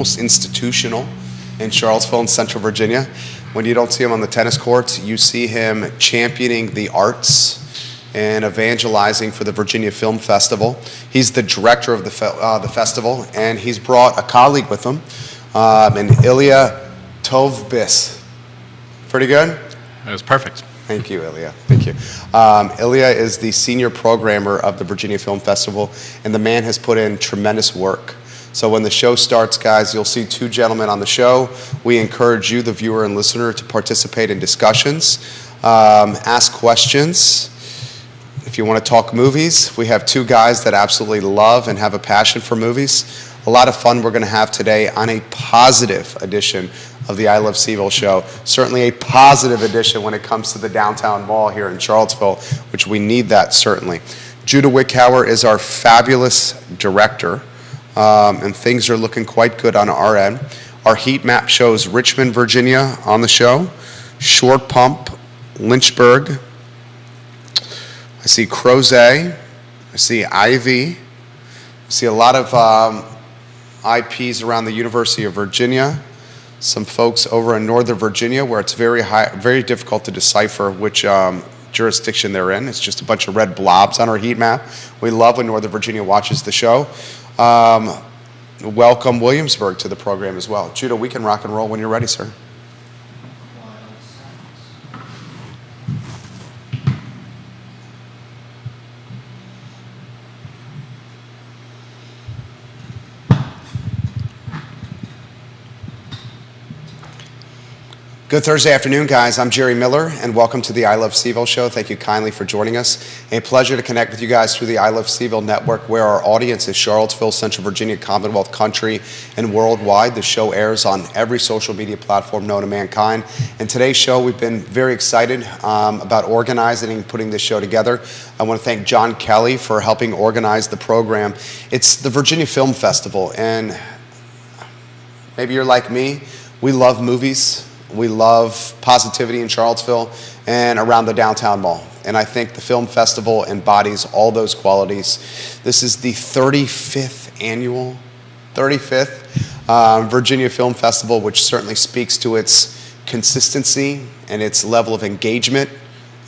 almost institutional in Charlottesville and Central Virginia. When you don't see him on the tennis courts, you see him championing the arts and evangelizing for the Virginia Film Festival. He's the director of the festival, and he's brought a colleague with him, and Ilya Tovbis. Pretty good? That was perfect. Thank you, Ilya. Thank you. Ilya is the senior programmer of the Virginia Film Festival, and the man has put in tremendous work. So when the show starts, guys, you'll see two gentlemen on the show. We encourage you, the viewer and listener, to participate in discussions, ask questions. If you want to talk movies, we have two guys that absolutely love and have a passion for movies. A lot of fun we're going to have today on a positive edition of the I Love CVille show. Certainly a positive edition when it comes to the downtown mall here in Charlottesville, which we need that certainly. Judah Wickhauer is our fabulous director, and things are looking quite good on our end. Our heat map shows Richmond, Virginia on the show, Short Pump, Lynchburg. I see Crozet. I see Ivy. I see a lot of IPs around the University of Virginia. Some folks over in Northern Virginia where it's very difficult to decipher which jurisdiction they're in. It's just a bunch of red blobs on our heat map. We love when Northern Virginia watches the show. Welcome Williamsburg to the program as well. Judah, we can rock and roll when you're ready, sir. Good Thursday afternoon, guys. I'm Jerry Miller, and welcome to the I Love CVille show. Thank you kindly for joining us. A pleasure to connect with you guys through the I Love CVille network, where our audience is Charlottesville, Central Virginia, Commonwealth Country, and worldwide. The show airs on every social media platform known to mankind. And today's show, we've been very excited about organizing and putting this show together. I want to thank John Kelly for helping organize the program. It's the Virginia Film Festival, and maybe you're like me. We love movies. We love positivity in Charlottesville and around the downtown mall. And I think the film festival embodies all those qualities. This is the 35th annual Virginia Film Festival, which certainly speaks to its consistency and its level of engagement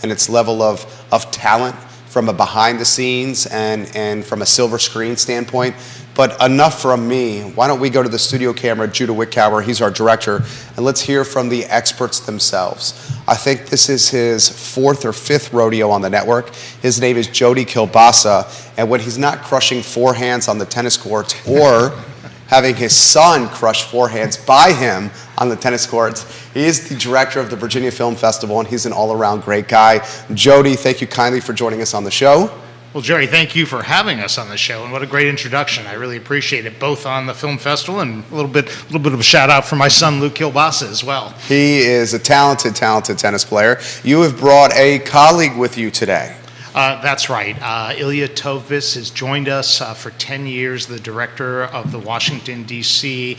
and its level of talent from a behind the scenes and from a silver screen standpoint. But enough from me. Why don't we go to the studio camera, Judah Wickhauer, he's our director, and let's hear from the experts themselves. I think this is his fourth or fifth rodeo on the network. His name is Jody Kilbasa, and when he's not crushing forehands on the tennis courts or having his son crush forehands by him on the tennis courts, he is the director of the Virginia Film Festival, and he's an all-around great guy. Jody, thank you kindly for joining us on the show. Well, Jerry, thank you for having us on the show, and what a great introduction. I really appreciate it, both on the film festival and a little bit of a shout out for my son, Luke Kilbasa, as well. He is a talented tennis player. You have brought a colleague with you today. That's right. Ilya Tovbis has joined us for 10 years, the director of the Washington, D.C.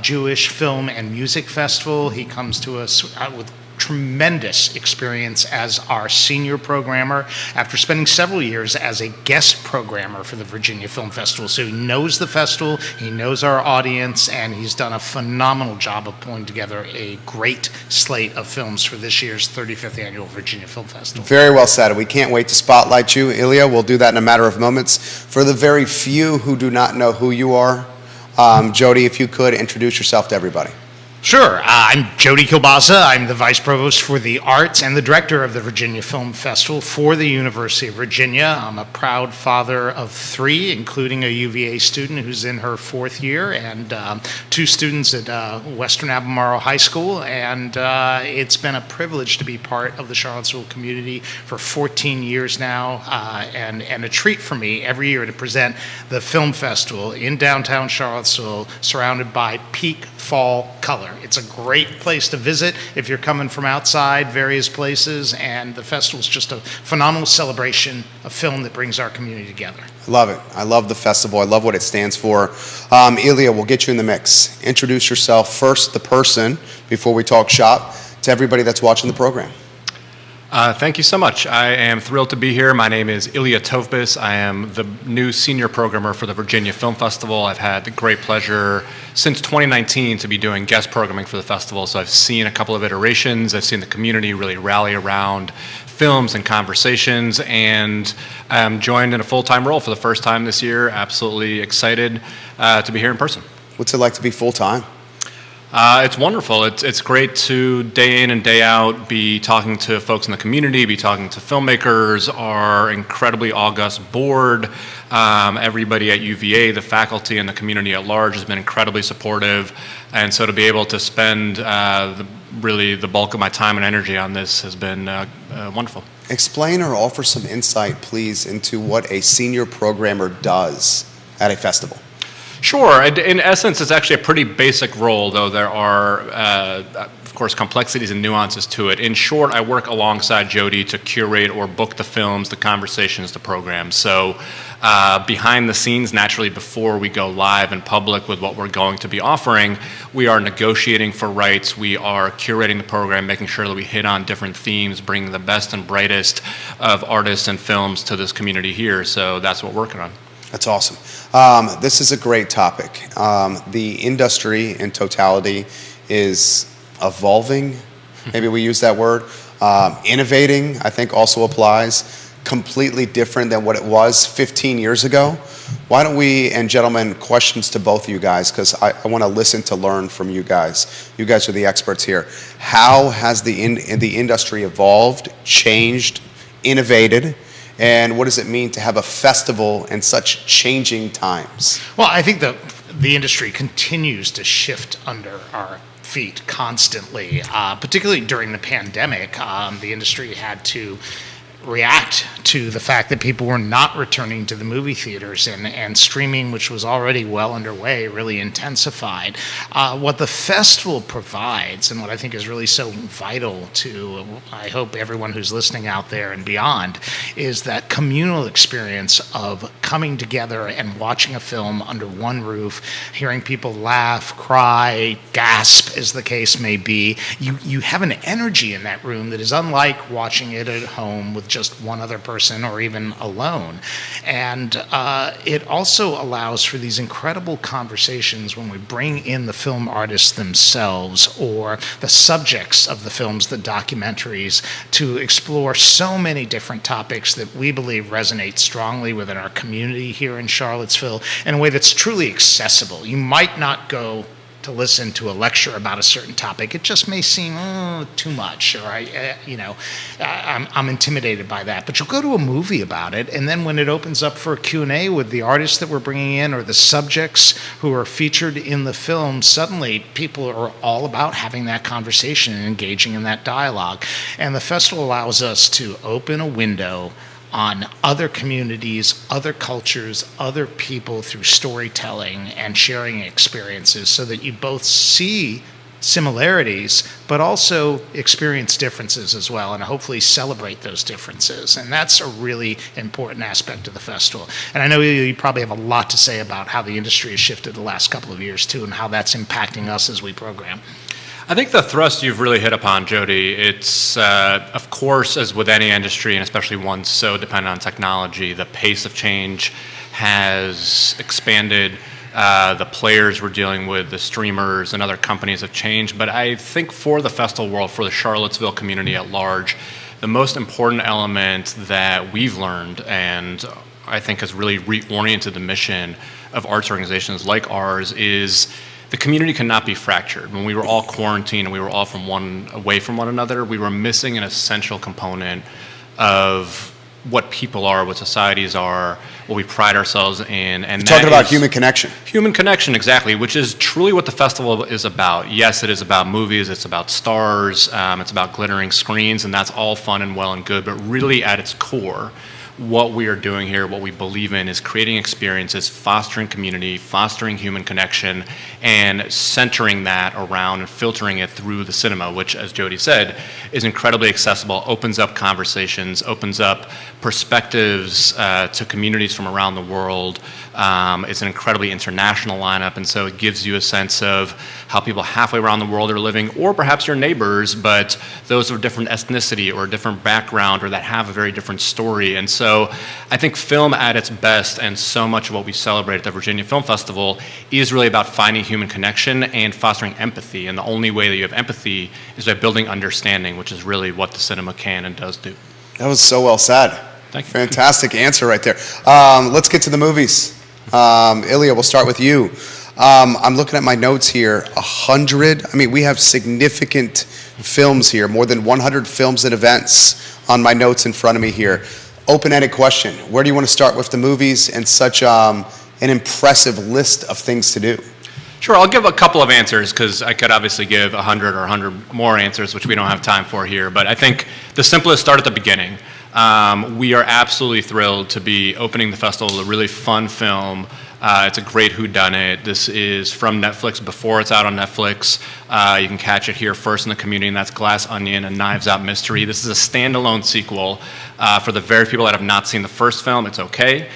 Jewish Film and Music Festival. He comes to us with tremendous experience as our senior programmer after spending several years as a guest programmer for the Virginia Film Festival. So he knows the festival, he knows our audience, and he's done a phenomenal job of pulling together a great slate of films for this year's 35th Annual Virginia Film Festival. Very well said. We can't wait to spotlight you, Ilya. We'll do that in a matter of moments. For the very few who do not know who you are, Jody, if you could introduce yourself to everybody. Sure. I'm Jody Kilbasa. I'm the Vice Provost for the Arts and the Director of the Virginia Film Festival for the University of Virginia. I'm a proud father of three, including a UVA student who's in her fourth year, and two students at Western Albemarle High School. And it's been a privilege to be part of the Charlottesville community for 14 years now, and a treat for me every year to present the film festival in downtown Charlottesville, surrounded by peak fall color. It's a great place to visit if you're coming from outside various places, and the festival is just a phenomenal celebration of film that brings our community together. I love it. I love the festival. I love what it stands for. Ilya, we'll get you in the mix. Introduce yourself first, the person, before we talk shop, to everybody that's watching the program. Thank you so much. I am thrilled to be here. My name is Ilya Tovbis. I am the new senior programmer for the Virginia Film Festival. I've had the great pleasure since 2019 to be doing guest programming for the festival. So I've seen a couple of iterations. I've seen the community really rally around films and conversations, and I'm joined in a full-time role for the first time this year. Absolutely excited to be here in person. What's it like to be full-time? It's wonderful. It's great to day in and day out be talking to folks in the community, be talking to filmmakers, our incredibly august board, everybody at UVA, the faculty and the community at large has been incredibly supportive. And so to be able to spend really the bulk of my time and energy on this has been wonderful. Explain or offer some insight, please, into what a senior programmer does at a festival. Sure. In essence, it's actually a pretty basic role, though there are, of course, complexities and nuances to it. In short, I work alongside Jody to curate or book the films, the conversations, the programs. So behind the scenes, naturally, before we go live in public with what we're going to be offering, we are negotiating for rights. We are curating the program, making sure that we hit on different themes, bringing the best and brightest of artists and films to this community here. So that's what we're working on. That's awesome. This is a great topic. The industry in totality is evolving, maybe we use that word. Innovating, I think, also applies. Completely different than what it was 15 years ago. Why don't we, and gentlemen, questions to both of you guys, because I want to listen to learn from you guys. You guys are the experts here. How has the industry evolved, changed, innovated? And what does it mean to have a festival in such changing times? Well, I think the industry continues to shift under our feet constantly, particularly during the pandemic. The industry had to react to the fact that people were not returning to the movie theaters, and streaming, which was already well underway, really intensified. What the festival provides, and what I think is really so vital to, I hope, everyone who's listening out there and beyond, is that communal experience of coming together and watching a film under one roof, hearing people laugh, cry, gasp, as the case may be. You have an energy in that room that is unlike watching it at home with just one other person or even alone. And it also allows for these incredible conversations when we bring in the film artists themselves or the subjects of the films, the documentaries, to explore so many different topics that we believe resonate strongly within our community here in Charlottesville in a way that's truly accessible. You might not go to listen to a lecture about a certain topic. It just may seem too much, or I'm intimidated by that. But you'll go to a movie about it, and then when it opens up for a Q&A with the artists that we're bringing in or the subjects who are featured in the film, suddenly people are all about having that conversation and engaging in that dialogue. And the festival allows us to open a window on other communities, other cultures, other people through storytelling and sharing experiences so that you both see similarities, but also experience differences as well, and hopefully celebrate those differences. And that's a really important aspect of the festival. And I know you probably have a lot to say about how the industry has shifted the last couple of years too, and how that's impacting us as we program. I think the thrust you've really hit upon, Jody, it's, of course, as with any industry, and especially one so dependent on technology, the pace of change has expanded. The players we're dealing with, the streamers and other companies have changed. But I think for the festival world, for the Charlottesville community at large, the most important element that we've learned, and I think has really reoriented the mission of arts organizations like ours, is the community cannot be fractured. When we were all quarantined and we were all away from one another, we were missing an essential component of what people are, what societies are, what we pride ourselves in. And you're talking about human connection. Human connection, exactly, which is truly what the festival is about. Yes, it is about movies, it's about stars, it's about glittering screens, and that's all fun and well and good, but really at its core, what we are doing here, what we believe in, is creating experiences, fostering community, fostering human connection, and centering that around and filtering it through the cinema, which, as Jody said, is incredibly accessible, opens up conversations, opens up perspectives to communities from around the world. It's an incredibly international lineup, and so it gives you a sense of how people halfway around the world are living, or perhaps your neighbors, but those of different ethnicity or a different background or that have a very different story. And so I think film at its best, and so much of what we celebrate at the Virginia Film Festival, is really about finding human connection and fostering empathy. And the only way that you have empathy is by building understanding, which is really what the cinema can and does do. That was so well said. Thank you. Fantastic answer right there. Let's get to the movies. Ilya, we'll start with you. I'm looking at my notes here. 100, we have significant films here, more than 100 films and events on my notes in front of me here. Open-ended question. Where do you want to start with the movies and such an impressive list of things to do? Sure, I'll give a couple of answers because I could obviously give 100 or 100 more answers, which we don't have time for here. But I think the simplest start at the beginning. We are absolutely thrilled to be opening the festival with a really fun film. It's a great whodunit. This is from Netflix before it's out on Netflix. You can catch it here first in the community, and that's Glass Onion, a Knives Out mystery. This is a standalone sequel. For the very people that have not seen the first film, it's okay.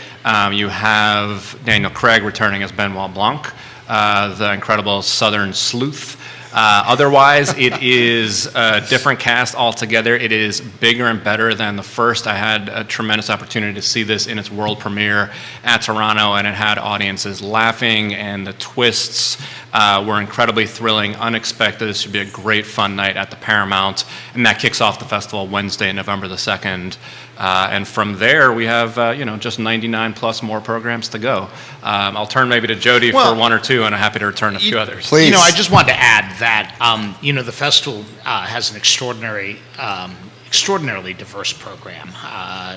You have Daniel Craig returning as Benoit Blanc, the incredible Southern sleuth. Otherwise, it is a different cast altogether. It is bigger and better than the first. I had a tremendous opportunity to see this in its world premiere at Toronto, and it had audiences laughing, and the twists were incredibly thrilling, unexpected. This should be a great fun night at the Paramount, and that kicks off the festival Wednesday, November the 2nd. And from there, we have just 99 plus more programs to go. I'll turn maybe to Jody for one or two, and I'm happy to return a few others. Please. I just wanted to add that the festival has an extraordinarily diverse program.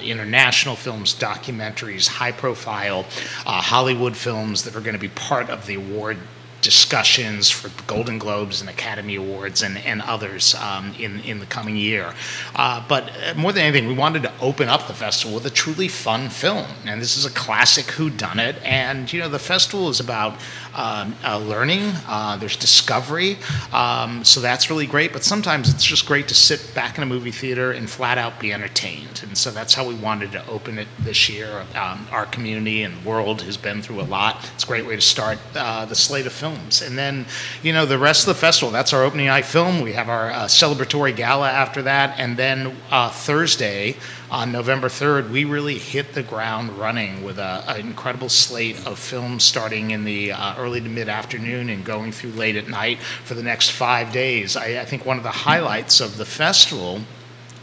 International films, documentaries, high-profile Hollywood films that are going to be part of the award discussions for Golden Globes and Academy Awards and others in the coming year. But more than anything, we wanted to open up the festival with a truly fun film. And this is a classic whodunit. And, the festival is about learning. There's discovery. So that's really great. But sometimes it's just great to sit back in a movie theater and flat out be entertained. And so that's how we wanted to open it this year. Our community and world has been through a lot. It's a great way to start the slate of films. And then, the rest of the festival, that's our opening night film. We have our celebratory gala after that. And then Thursday, on November 3rd, we really hit the ground running with an incredible slate of films starting in the early to mid-afternoon and going through late at night for the next 5 days. I think one of the highlights of the festival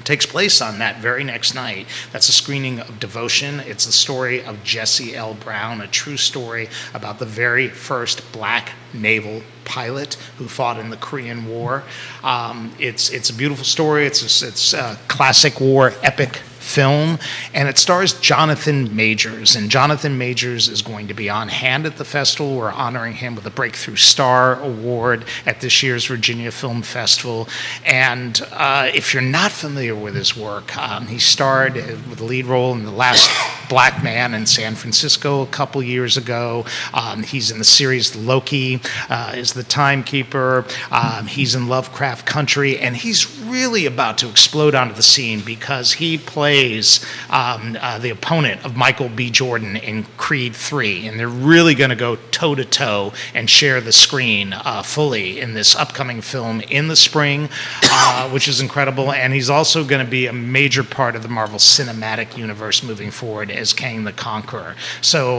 takes place on that very next night. That's a screening of Devotion. It's the story of Jesse L. Brown, a true story about the very first black naval pilot who fought in the Korean War. It's a beautiful story. It's a classic war epic film, and it stars Jonathan Majors. And Jonathan Majors is going to be on hand at the festival. We're honoring him with a Breakthrough Star Award at this year's Virginia Film Festival. And if you're not familiar with his work, he starred with the lead role in The Last Black Man in San Francisco a couple years ago. He's in the series Loki, is the timekeeper. He's in Lovecraft Country, and he's really about to explode onto the scene because he plays the opponent of Michael B. Jordan in Creed 3, and they're really going to go toe-to-toe and share the screen fully in this upcoming film in the spring, which is incredible. And he's also going to be a major part of the Marvel Cinematic Universe moving forward as Kang the Conqueror. So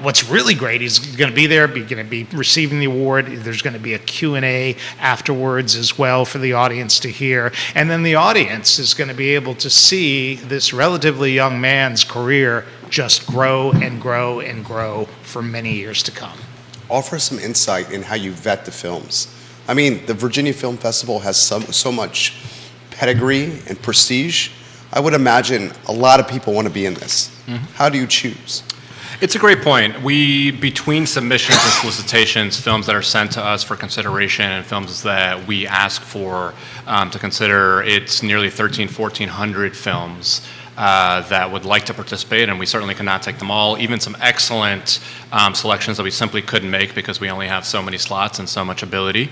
what's really great, he's going to be there, going to be receiving the award. There's going to be a Q&A afterwards as well for the audience to hear. And then the audience is going to be able to see this relatively young man's career just grow and grow and grow for many years to come. Offer some insight in how you vet the films. The Virginia Film Festival has so much pedigree and prestige. I would imagine a lot of people want to be in this. Mm-hmm. How do you choose? It's a great point. Between submissions and solicitations, films that are sent to us for consideration and films that we ask for to consider, it's nearly 1,400 films that would like to participate, and we certainly cannot take them all. Even some excellent selections that we simply couldn't make because we only have so many slots and so much ability,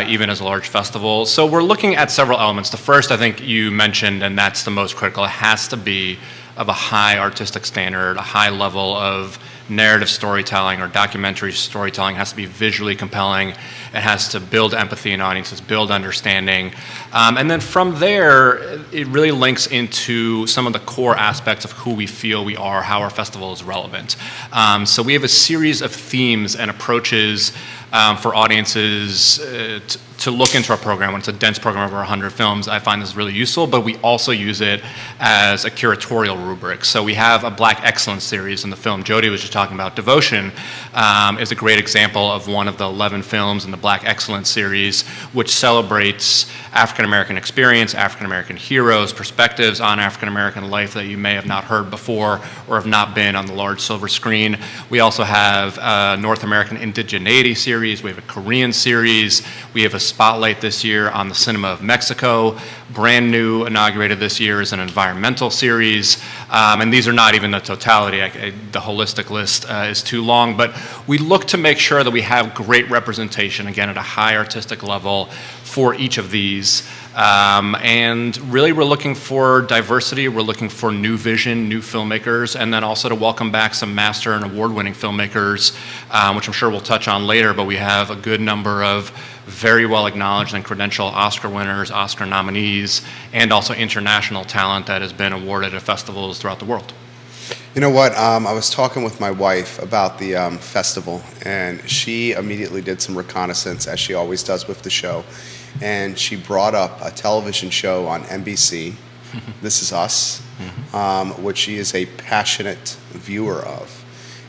even as a large festival. So we're looking at several elements. The first, I think you mentioned, and that's the most critical, it has to be of a high artistic standard, a high level of narrative storytelling or documentary storytelling. It has to be visually compelling. It has to build empathy in audiences, build understanding. And then from there, it really links into some of the core aspects of who we feel we are, how our festival is relevant. So we have a series of themes and approaches for audiences to look into our program. When it's a dense program of over 100 films, I find this really useful, but we also use it as a curatorial rubric. So we have a Black Excellence series in the film. Jody was just talking about Devotion is a great example of one of the 11 films in the Black Excellence series, which celebrates African-American experience, African-American heroes, perspectives on African-American life that you may have not heard before or have not been on the large silver screen. We also have a North American indigeneity series. We have a Korean series. We have a spotlight this year on the cinema of Mexico. Brand new, inaugurated this year, is an environmental series. And these are not even the totality. The holistic list is too long. But we look to make sure that we have great representation, again, at a high artistic level for each of these. And really, we're looking for diversity. We're looking for new vision, new filmmakers, and then also to welcome back some master and award-winning filmmakers, which I'm sure we'll touch on later. But we have a good number of very well acknowledged and credentialed Oscar winners, Oscar nominees, and also international talent that has been awarded at festivals throughout the world. You know what? I was talking with my wife about the festival, and she immediately did some reconnaissance, as she always does with the show. And she brought up a television show on NBC, This Is Us, which she is a passionate viewer of.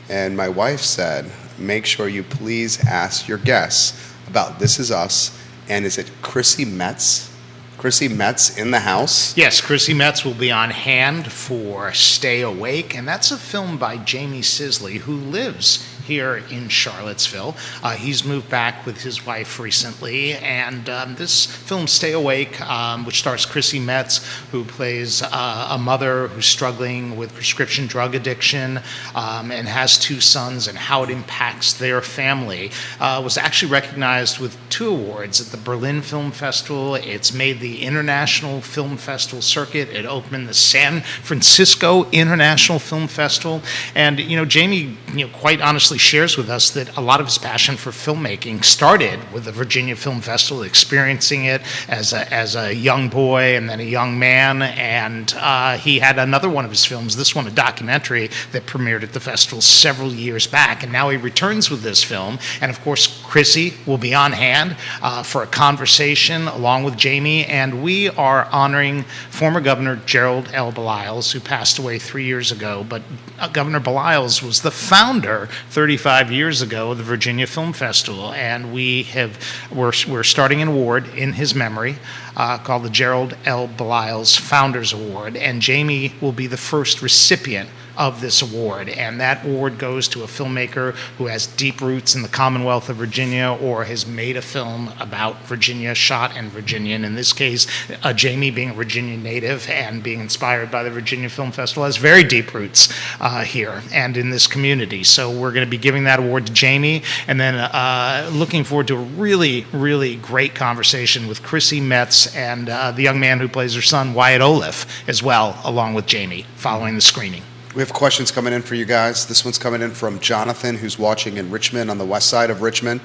And my wife said, make sure you please ask your guests about This Is Us, and is it Chrissy Metz? Chrissy Metz in the house? Yes, Chrissy Metz will be on hand for Stay Awake, and that's a film by Jamie Sisley, who lives here in Charlottesville. He's moved back with his wife recently, and this film, Stay Awake, which stars Chrissy Metz, who plays a mother who's struggling with prescription drug addiction and has two sons, and how it impacts their family, was actually recognized with 2 awards at the Berlin Film Festival. It's made the International Film Festival circuit. It opened the San Francisco International Film Festival. And, Jamie, quite honestly shares with us that a lot of his passion for filmmaking started with the Virginia Film Festival, experiencing it as a young boy and then a young man. And he had another one of his films, this one a documentary, that premiered at the festival several years back. And now he returns with this film. And of course, Chrissy will be on hand for a conversation along with Jamie. And we are honoring former Governor Gerald L. Baliles, who passed away 3 years ago. But Governor Baliles was the founder 35 years ago of the Virginia Film Festival, and we're starting an award in his memory called the Gerald L. Baliles Founders Award, and Jamie will be the first recipient of this award, and that award goes to a filmmaker who has deep roots in the Commonwealth of Virginia or has made a film about Virginia, shot in Virginia, and in this case, Jamie, being a Virginia native and being inspired by the Virginia Film Festival, has very deep roots here and in this community. So we're going to be giving that award to Jamie, and then looking forward to a really, really great conversation with Chrissy Metz and the young man who plays her son, Wyatt Oliff, as well, along with Jamie, following the screening. We have questions coming in for you guys. This one's coming in from Jonathan, who's watching in Richmond, on the west side of Richmond.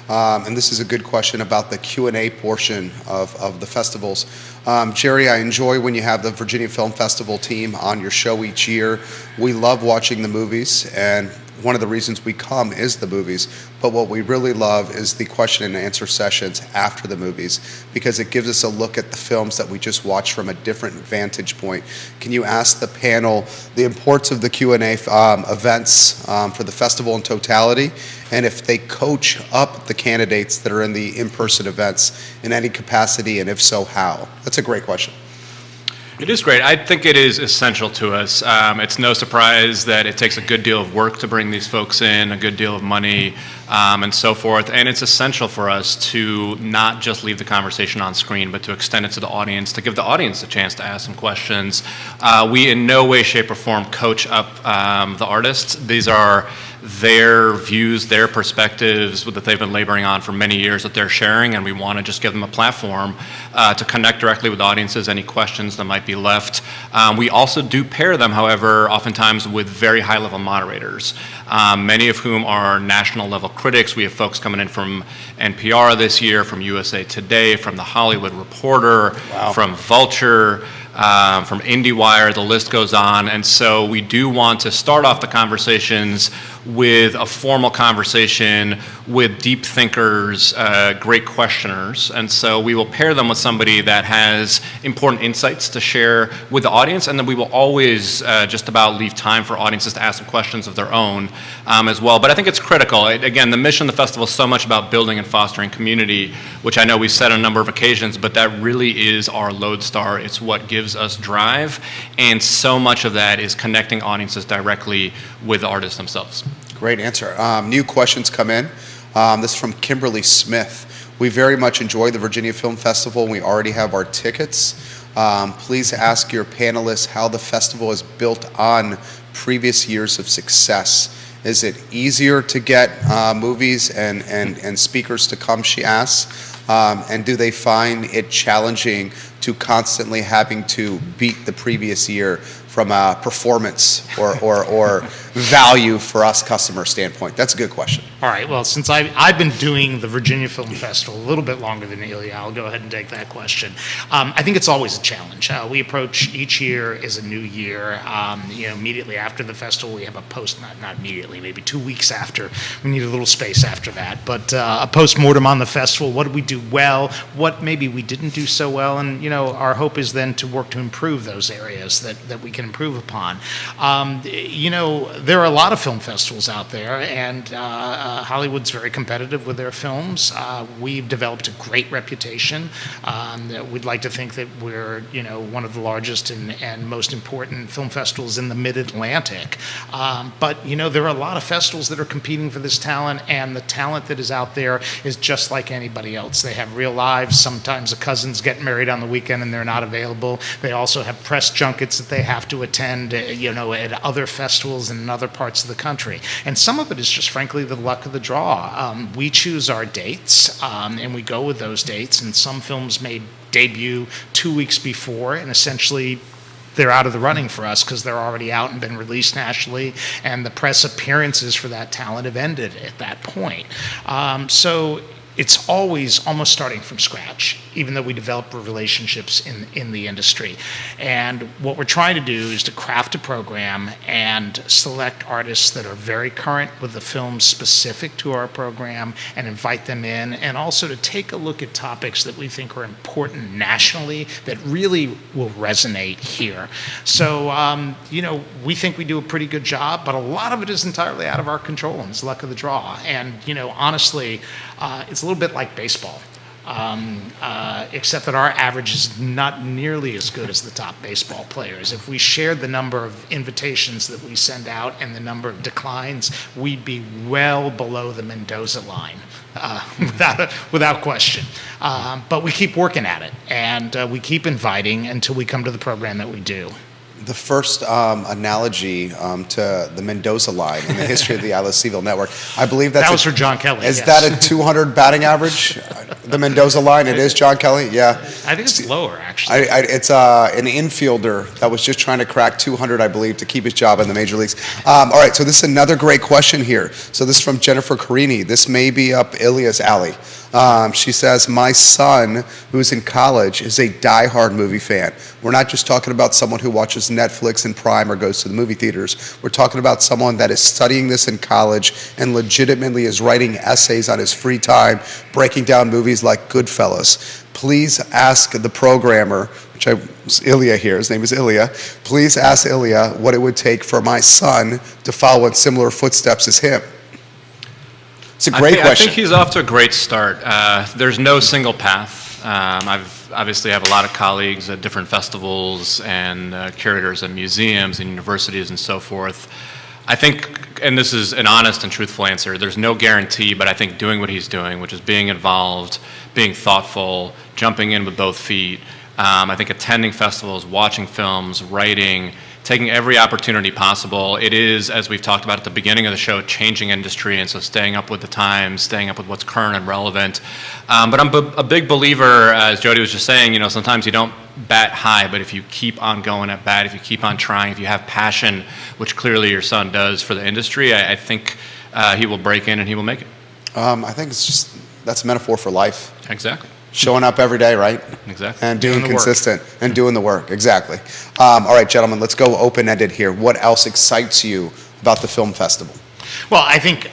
And this is a good question about the Q&A portion of the festivals. Jerry, I enjoy when you have the Virginia Film Festival team on your show each year. We love watching the movies, and one of the reasons we come is the movies, but what we really love is the question and answer sessions after the movies, because it gives us a look at the films that we just watched from a different vantage point. Can you ask the panel the importance of the Q&A events for the festival in totality, and if they coach up the candidates that are in the in-person events in any capacity, and if so, how? That's a great question. It is great. I think it is essential to us. It's no surprise that it takes a good deal of work to bring these folks in, a good deal of money, and so forth. And it's essential for us to not just leave the conversation on screen, but to extend it to the audience, to give the audience a chance to ask some questions. We in no way, shape, or form coach up the artists. These are their views, their perspectives that they've been laboring on for many years that they're sharing, and we want to just give them a platform to connect directly with audiences, any questions that might be left. We also do pair them, however, oftentimes with very high-level moderators, many of whom are national-level critics. We have folks coming in from NPR this year, from USA Today, from The Hollywood Reporter, from Vulture, from IndieWire, the list goes on. And so we do want to start off the conversations with a formal conversation with deep thinkers, great questioners. And so we will pair them with somebody that has important insights to share with the audience, and then we will always just about leave time for audiences to ask some questions of their own as well. But I think it's critical. Again, the mission of the festival is so much about building and fostering community, which I know we've said on a number of occasions, but that really is our lodestar. It's what gives us drive, and so much of that is connecting audiences directly with the artists themselves. Great answer. New questions come in. This is from Kimberly Smith. We very much enjoy the Virginia Film Festival, and we already have our tickets. Please ask your panelists how the festival is built on previous years of success. Is it easier to get movies and speakers to come, she asks, and do they find it challenging to constantly having to beat the previous year from a performance or value for us customer standpoint? That's a good question. All right, well, since I've been doing the Virginia Film Festival a little bit longer than Ilya, I'll go ahead and take that question. I think it's always a challenge. We approach each year as a new year. Immediately after the festival, we have a post, not immediately, maybe 2 weeks after. We need a little space after that, but a post-mortem on the festival. What did we do well? What maybe we didn't do so well? And, our hope is then to work to improve those areas that we can improve upon. There are a lot of film festivals out there, and Hollywood's very competitive with their films. We've developed a great reputation. We'd like to think that we're, one of the largest and most important film festivals in the Mid-Atlantic. But, there are a lot of festivals that are competing for this talent, and the talent that is out there is just like anybody else. They have real lives. Sometimes a cousin's getting married on the weekend and they're not available. They also have press junkets that they have to attend, at other festivals and in other parts of the country. And some of it is just frankly the luck of the draw. We choose our dates, and we go with those dates, and some films may debut 2 weeks before, and essentially they're out of the running for us because they're already out and been released nationally, and the press appearances for that talent have ended at that point. So it's always almost starting from scratch, even though we develop relationships in the industry. And what we're trying to do is to craft a program and select artists that are very current with the films specific to our program and invite them in, and also to take a look at topics that we think are important nationally that really will resonate here. So, we think we do a pretty good job, but a lot of it is entirely out of our control, and it's luck of the draw. And, honestly, it's a little bit like baseball, except that our average is not nearly as good as the top baseball players. If we shared the number of invitations that we send out and the number of declines, we'd be well below the Mendoza line, without question. But we keep working at it, and we keep inviting until we come to the program that we do. The first analogy to the Mendoza line in the history of the Atlas Seville Network, I believe that was for John Kelly. Is yes. that a 200 batting average? The Mendoza line, it is John Kelly. Yeah, I think it's lower actually. It's an infielder that was just trying to crack 200, I believe, to keep his job in the major leagues. All right, so this is another great question here. So this is from Jennifer Carini. This may be up Ilya's alley. She says, my son, who's in college, is a diehard movie fan. We're not just talking about someone who watches Netflix and Prime or goes to the movie theaters. We're talking about someone that is studying this in college and legitimately is writing essays on his free time, breaking down movies like Goodfellas. Please ask the programmer, which Ilya here, his name is Ilya, please ask Ilya what it would take for my son to follow in similar footsteps as him. It's a great question. I think he's off to a great start. There's no single path. I've obviously have a lot of colleagues at different festivals and curators at museums and universities and so forth. I think, and this is an honest and truthful answer, there's no guarantee, but I think doing what he's doing, which is being involved, being thoughtful, jumping in with both feet, I think attending festivals, watching films, writing, taking every opportunity possible. It is, as we've talked about at the beginning of the show, a changing industry, and so staying up with the times, staying up with what's current and relevant. But I'm a big believer, as Jody was just saying, sometimes you don't bat high, but if you keep on going at bat, if you keep on trying, if you have passion, which clearly your son does for the industry, I think he will break in and he will make it. I think that's a metaphor for life. Exactly. Showing up every day, right? Exactly. And doing the consistent and doing the work. Exactly. All right, gentlemen, let's go open-ended here. What else excites you about the film festival? Well, I think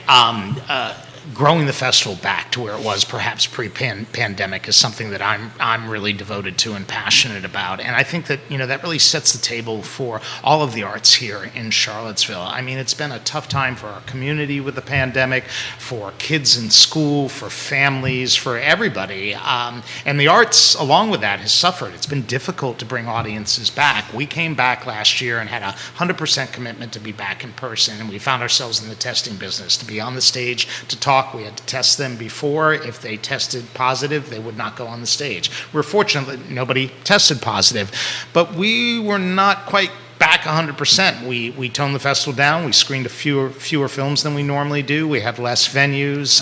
growing the festival back to where it was perhaps pre-pandemic is something that I'm really devoted to and passionate about. And I think that, that really sets the table for all of the arts here in Charlottesville. I mean, it's been a tough time for our community with the pandemic, for kids in school, for families, for everybody. And the arts, along with that, has suffered. It's been difficult to bring audiences back. We came back last year and had a 100% commitment to be back in person, and we found ourselves in the testing business, to be on the stage, to talk. We had to test them before. If they tested positive, they would not go on the stage. We're fortunate that nobody tested positive, but we were not quite back 100%. We toned the festival down. We screened fewer films than we normally do. We had less venues.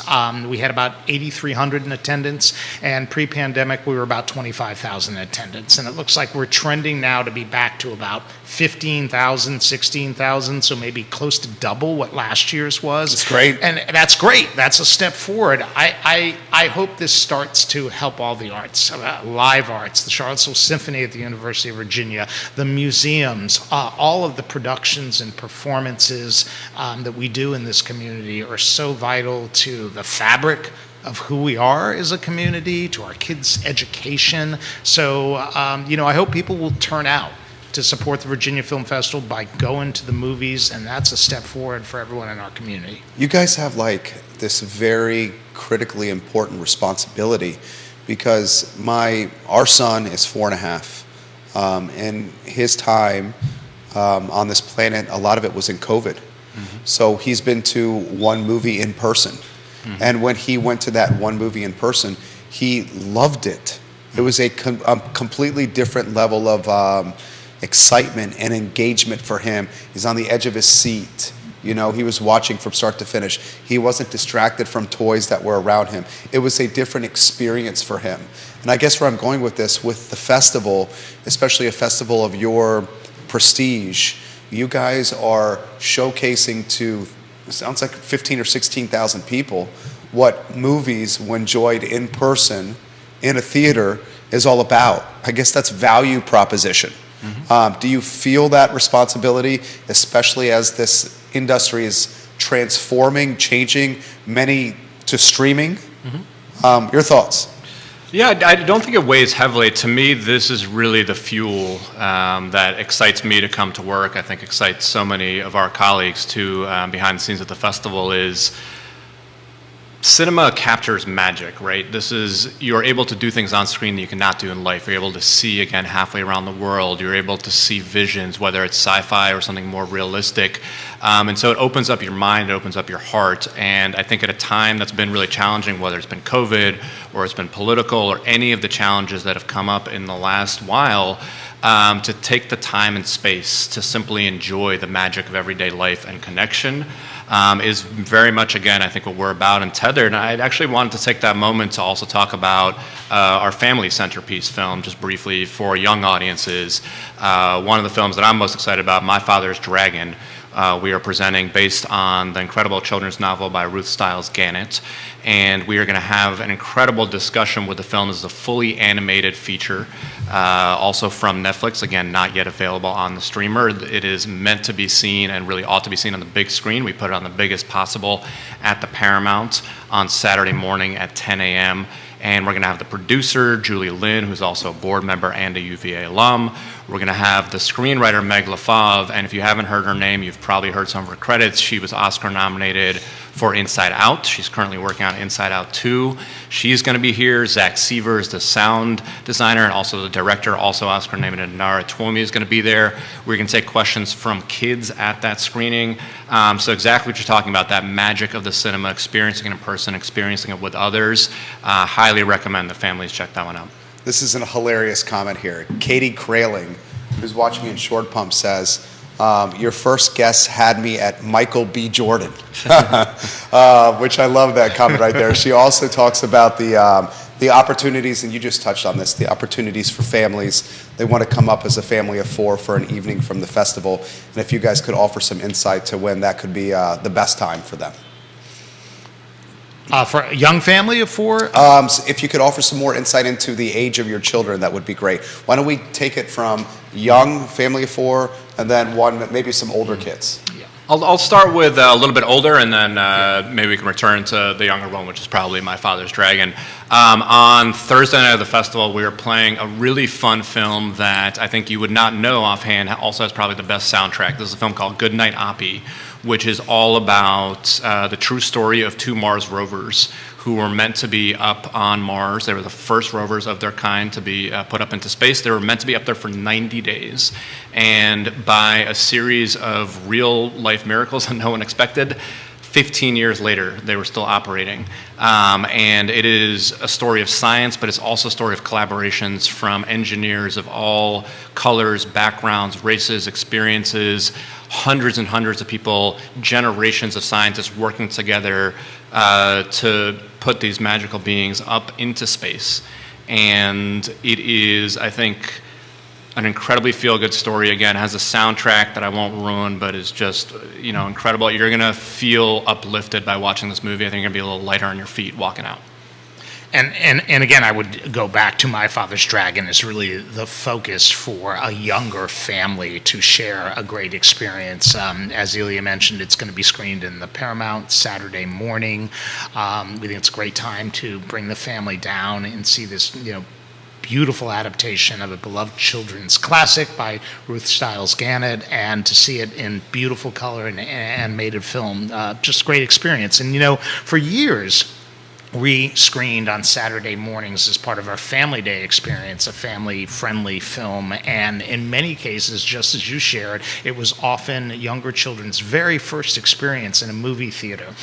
We had about 8,300 in attendance, and pre-pandemic we were about 25,000 in attendance. And it looks like we're trending now to be back to about 15,000, 16,000, so maybe close to double what last year's was. That's great. And that's great. That's a step forward. I hope this starts to help all the arts, live arts, the Charlottesville Symphony at the University of Virginia, the museums, all of the productions and performances that we do in this community are so vital to the fabric of who we are as a community, to our kids' education. So, I hope people will turn out to support the Virginia Film Festival by going to the movies, and that's a step forward for everyone in our community. You guys have this very critically important responsibility, because our son is 4.5. And his time on this planet, a lot of it was in COVID. Mm-hmm. So he's been to one movie in person. Mm-hmm. And when he went to that one movie in person, he loved it. It was a completely different level of excitement and engagement for him. He's on the edge of his seat. He was watching from start to finish. He wasn't distracted from toys that were around him. It was a different experience for him. And I guess where I'm going with this, with the festival, especially a festival of your prestige, you guys are showcasing to, it sounds like 15 or 16,000 people, what movies, when enjoyed in person in a theater, is all about. I guess that's value proposition. Mm-hmm. Do you feel that responsibility, especially as this industry is transforming, changing, many to streaming? Mm-hmm. Your thoughts? Yeah, I don't think it weighs heavily. To me, this is really the fuel that excites me to come to work. I think excites so many of our colleagues too, behind the scenes at the festival, is cinema captures magic, right? You're able to do things on screen that you cannot do in life. You're able to see again halfway around the world. You're able to see visions, whether it's sci-fi or something more realistic. And so it opens up your mind, it opens up your heart. And I think at a time that's been really challenging, whether it's been COVID or it's been political or any of the challenges that have come up in the last while, to take the time and space to simply enjoy the magic of everyday life and connection is very much, again, I think what we're about in Tethered. And I actually wanted to take that moment to also talk about our family centerpiece film, just briefly for young audiences. One of the films that I'm most excited about, My Father's Dragon, we are presenting based on the incredible children's novel by Ruth Stiles Gannett. And we are going to have an incredible discussion with the film. This is a fully animated feature, also from Netflix, again, not yet available on the streamer. It is meant to be seen and really ought to be seen on the big screen. We put it on the biggest possible at the Paramount on Saturday morning at 10 a.m. And we're going to have the producer, Julie Lynn, who's also a board member and a UVA alum. We're going to have the screenwriter, Meg LaFave, and if you haven't heard her name, you've probably heard some of her credits. She was Oscar nominated for Inside Out. She's currently working on Inside Out 2. She's going to be here. Zach Seaver is the sound designer and also the director. Also Oscar-nominated Nara Twomey is going to be there. We're going to take questions from kids at that screening. So exactly what you're talking about, that magic of the cinema, experiencing it in person, experiencing it with others. Highly recommend the families check that one out. This is a hilarious comment here. Katie Kraling, who's watching in Short Pump, says, your first guest had me at Michael B. Jordan, which I love that comment right there. She also talks about the opportunities, and you just touched on this, the opportunities for families. They want to come up as a family of 4 for an evening from the festival. And if you guys could offer some insight to when that could be the best time for them. For a young family of 4? So if you could offer some more insight into the age of your children, that would be great. Why don't we take it from young family of 4, and then maybe some older kids. I'll start with a little bit older, and then maybe we can return to the younger one, which is probably My Father's Dragon. On Thursday night of the festival, we were playing a really fun film that I think you would not know offhand also has probably the best soundtrack. This is a film called Goodnight Oppie, which is all about the true story of 2 Mars rovers who were meant to be up on Mars. They were the first rovers of their kind to be put up into space. They were meant to be up there for 90 days. And by a series of real-life miracles that no one expected, 15 years later, they were still operating. And it is a story of science, but it's also a story of collaborations from engineers of all colors, backgrounds, races, experiences, hundreds and hundreds of people, generations of scientists working together to put these magical beings up into space. And it is, I think, an incredibly feel-good story. Again, it has a soundtrack that I won't ruin, but is just, incredible. You're going to feel uplifted by watching this movie. I think you're going to be a little lighter on your feet walking out. And again, I would go back to My Father's Dragon is really the focus for a younger family to share a great experience. As Ilya mentioned, it's going to be screened in the Paramount Saturday morning. We think it's a great time to bring the family down and see this, beautiful adaptation of a beloved children's classic by Ruth Stiles Gannett, and to see it in beautiful color and animated film. Just a great experience. And, for years, we screened on Saturday mornings as part of our Family Day experience, a family-friendly film, and in many cases, just as you shared, it was often younger children's very first experience in a movie theater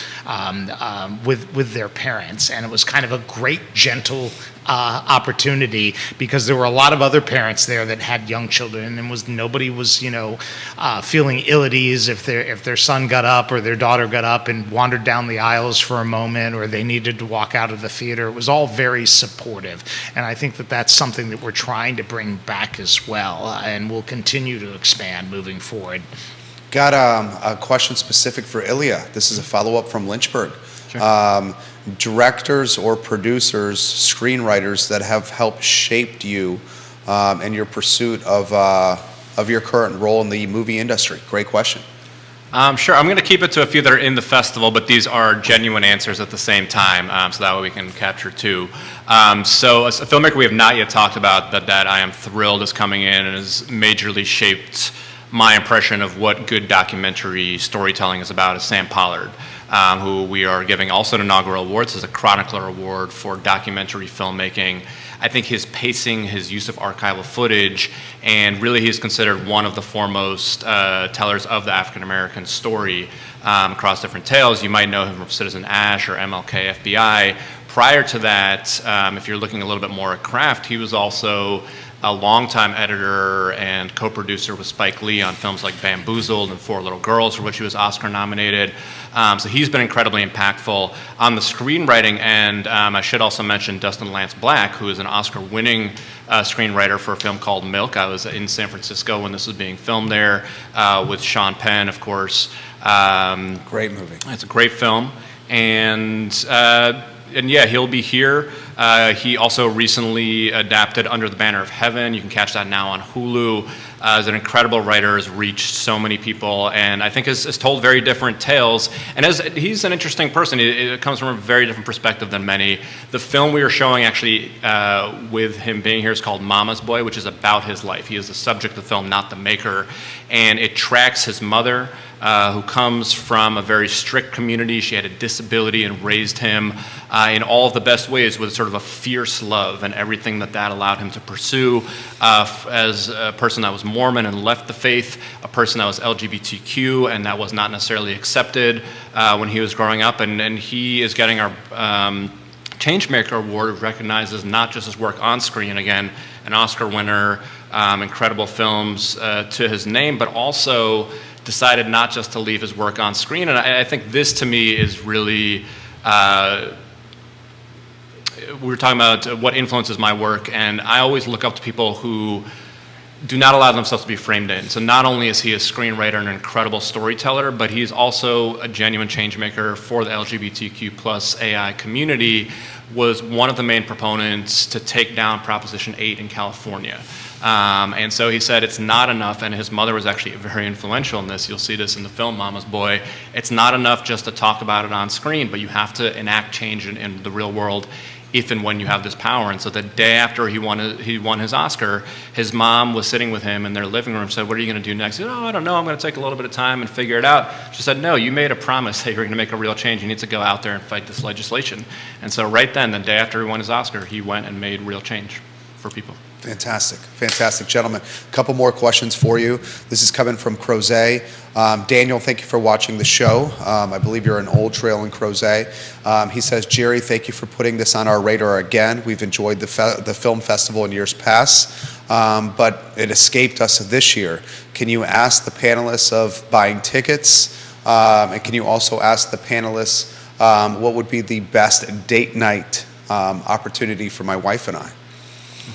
with their parents, and it was kind of a great, gentle opportunity because there were a lot of other parents there that had young children, and nobody was feeling ill at ease if their son got up or their daughter got up and wandered down the aisles for a moment, or they needed to walk out of the theater. It was all very supportive, and I think that that's something that we're trying to bring back as well, and we'll continue to expand moving forward. Got a question specific for Ilya. This is a follow-up from Lynchburg. Sure. Directors or producers, screenwriters that have helped shape you in your pursuit of your current role in the movie industry? Great question. Sure. I'm going to keep it to a few that are in the festival, but these are genuine answers at the same time, so that way we can capture 2. So a filmmaker we have not yet talked about that I am thrilled is coming in and has majorly shaped my impression of what good documentary storytelling is about is Sam Pollard, who we are giving also an inaugural award. This is a Chronicler Award for documentary filmmaking. I think his pacing, his use of archival footage, and really he's considered one of the foremost tellers of the African American story across different tales. You might know him from Citizen Ash or MLK FBI. Prior to that, if you're looking a little bit more at craft, he was also a longtime editor and co-producer with Spike Lee on films like Bamboozled and Four Little Girls, for which he was Oscar nominated. So he's been incredibly impactful. On the screenwriting end, I should also mention Dustin Lance Black, who is an Oscar-winning screenwriter for a film called Milk. I was in San Francisco when this was being filmed there with Sean Penn, of course. Great movie. It's a great film. And yeah, he'll be here. He also recently adapted Under the Banner of Heaven. You can catch that now on Hulu. Is an incredible writer, has reached so many people, and I think has told very different tales. And he's an interesting person. It comes from a very different perspective than many. The film we are showing actually with him being here is called Mama's Boy, which is about his life. He is the subject of the film, not the maker. And it tracks his mother, who comes from a very strict community. She had a disability and raised him in all of the best ways with sort of a fierce love and everything that allowed him to pursue as a person that was Mormon and left the faith, a person that was LGBTQ and that was not necessarily accepted when he was growing up. And he is getting our Changemaker Award, which recognizes not just his work on screen, again, an Oscar winner, incredible films to his name, but also decided not just to leave his work on screen. And I think this, to me, is really, we were talking about what influences my work, and I always look up to people who do not allow themselves to be framed in. So not only is he a screenwriter and an incredible storyteller, but he's also a genuine change maker for the LGBTQ plus AI community, was one of the main proponents to take down Proposition 8 in California. And so he said it's not enough, and his mother was actually very influential in this. You'll see this in the film Mama's Boy. It's not enough just to talk about it on screen, but you have to enact change in the real world if and when you have this power. And so the day after he won his Oscar, his mom was sitting with him in their living room, said, "What are you going to do next?" He said, "Oh, I don't know. I'm going to take a little bit of time and figure it out." She said, "No, you made a promise that you were going to make a real change. You need to go out there and fight this legislation." And so right then, the day after he won his Oscar, he went and made real change for people. Fantastic, fantastic, gentlemen. A couple more questions for you. This is coming from Crozet. Daniel, thank you for watching the show. I believe you're an Old Trail in Crozet. He says, "Jerry, thank you for putting this on our radar again. We've enjoyed the film festival in years past, but it escaped us this year. Can you ask the panelists of buying tickets, and can you also ask the panelists what would be the best date night opportunity for my wife and I?"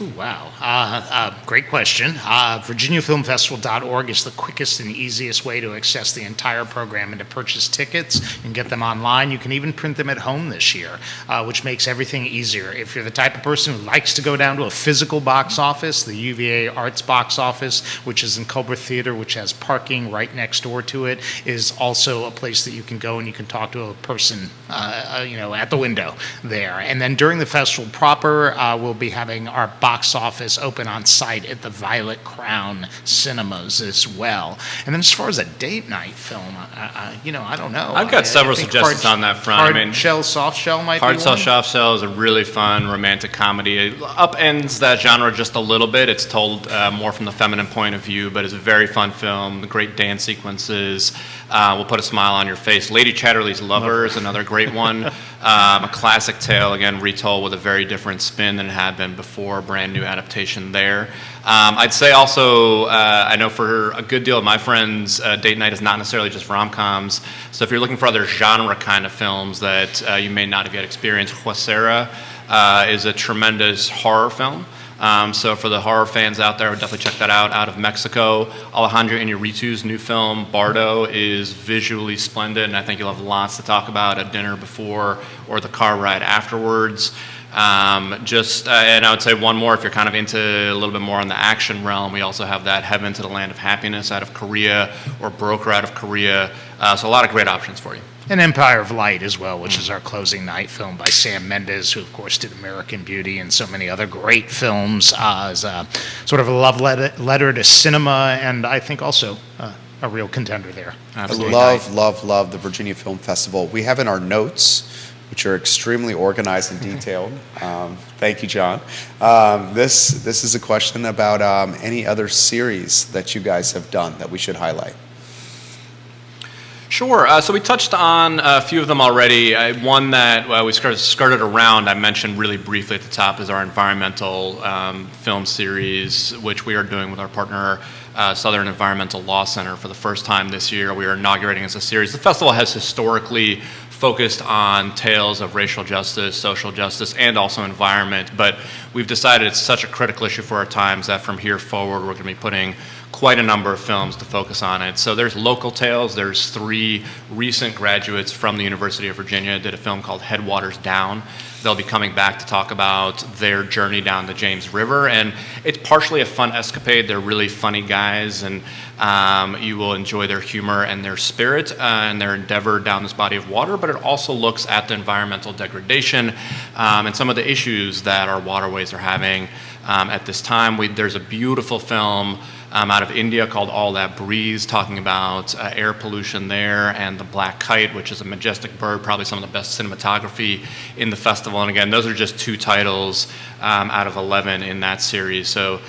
Ooh, wow. Great question. VirginiaFilmFestival.org is the quickest and easiest way to access the entire program and to purchase tickets and get them online. You can even print them at home this year, which makes everything easier. If you're the type of person who likes to go down to a physical box office, the UVA Arts box office, which is in Culver Theater, which has parking right next door to it, is also a place that you can go and you can talk to a person, at the window there. And then during the festival proper, we'll be having our box office open on site at the Violet Crown Cinemas as well. And then as far as a date night film, I don't know. I've got several suggestions on that front. Hard Shell, Soft Shell might be one. Hard Shell, Soft Shell is a really fun romantic comedy. It upends that genre just a little bit. It's told more from the feminine point of view, but it's a very fun film. Great dance sequences. Will put a smile on your face. Lady Chatterley's Lover is another great one. A classic tale, again, retold with a very different spin than it had been before. Brand new adaptation there. I'd say also, I know for a good deal of my friends, date night is not necessarily just rom-coms. So if you're looking for other genre kind of films that you may not have yet experienced, Huesera is a tremendous horror film. So for the horror fans out there, I would definitely check that out of Mexico. Alejandro Iñárritu's new film, Bardo, is visually splendid, and I think you'll have lots to talk about at dinner before or the car ride afterwards. And I would say one more, if you're kind of into a little bit more on the action realm, we also have that Heaven to the Land of Happiness out of Korea, or Broker out of Korea. So a lot of great options for you. And Empire of Light as well, which is our closing night film by Sam Mendes, who of course did American Beauty and so many other great films as a sort of a love letter to cinema, and I think also a real contender there. Absolutely. I love the Virginia Film Festival. We have in our notes, which are extremely organized and detailed. Thank you, John. This is a question about any other series that you guys have done that we should highlight. Sure. So we touched on a few of them already. One that we skirted around, I mentioned really briefly at the top, is our environmental film series, which we are doing with our partner, Southern Environmental Law Center, for the first time this year. We are inaugurating as a series. The festival has historically focused on tales of racial justice, social justice, and also environment, but we've decided it's such a critical issue for our times that from here forward we're going to be putting quite a number of films to focus on it. So there's local tales. There's 3 recent graduates from the University of Virginia did a film called Headwaters Down. They'll be coming back to talk about their journey down the James River, and it's partially a fun escapade. They're really funny guys, and you will enjoy their humor and their spirit and their endeavor down this body of water, but it also looks at the environmental degradation and some of the issues that our waterways are having at this time. There's a beautiful film out of India called All That Breeze, talking about air pollution there, and The Black Kite, which is a majestic bird, probably some of the best cinematography in the festival. And again, those are just 2 titles out of 11 in that series. So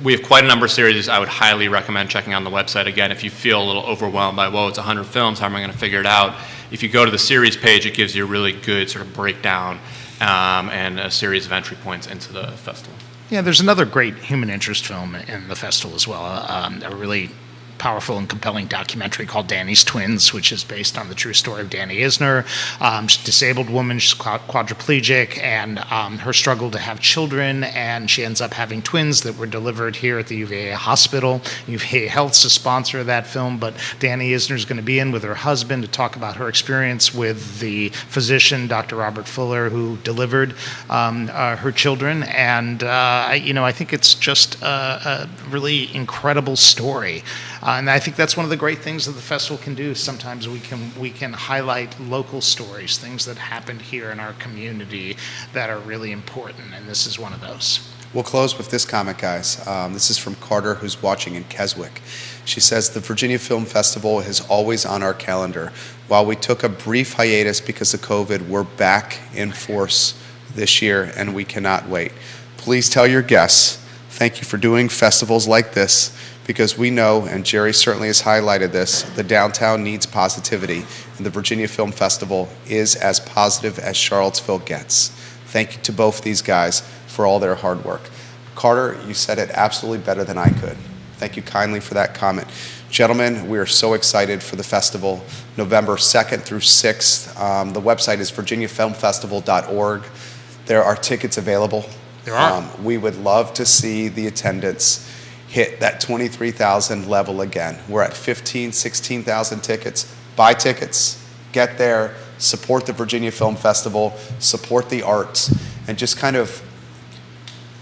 we have quite a number of series. I would highly recommend checking on the website. Again, if you feel a little overwhelmed by, whoa, it's 100 films, how am I going to figure it out? If you go to the series page, it gives you a really good sort of breakdown and a series of entry points into the festival. Yeah, there's another great human interest film in the festival as well, a really powerful and compelling documentary called Danny's Twins, which is based on the true story of Danny Isner. She's a disabled woman, she's quadriplegic, and her struggle to have children, and she ends up having twins that were delivered here at the UVA hospital. UVA Health's a sponsor of that film, but Danny Isner is going to be in with her husband to talk about her experience with the physician, Dr. Robert Fuller, who delivered her children. And, I think it's just a really incredible story. And I think that's one of the great things that the festival can do. Sometimes we can highlight local stories, things that happened here in our community that are really important, and this is one of those. We'll close with this comment, guys. This is from Carter, who's watching in Keswick. She says, the Virginia Film Festival is always on our calendar. While we took a brief hiatus because of COVID, we're back in force this year, and we cannot wait. Please tell your guests, thank you for doing festivals like this, because we know, and Jerry certainly has highlighted this, the downtown needs positivity, and the Virginia Film Festival is as positive as Charlottesville gets. Thank you to both these guys for all their hard work. Carter, you said it absolutely better than I could. Thank you kindly for that comment. Gentlemen, we are so excited for the festival, November 2nd through 6th. The website is virginiafilmfestival.org. There are tickets available. There are. We would love to see the attendance hit that 23,000 level again. We're at 16,000 tickets. Buy tickets, get there, support the Virginia Film Festival, support the arts, and just kind of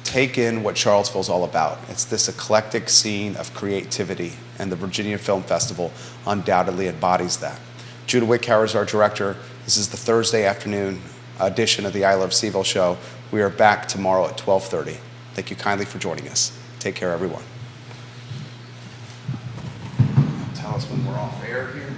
take in what Charlottesville's all about. It's this eclectic scene of creativity, and the Virginia Film Festival undoubtedly embodies that. Judah Wickhauer is our director. This is the Thursday afternoon edition of the I Love CVille show. We are back tomorrow at 12:30. Thank you kindly for joining us. Take care, everyone. Tell us when we're off air here.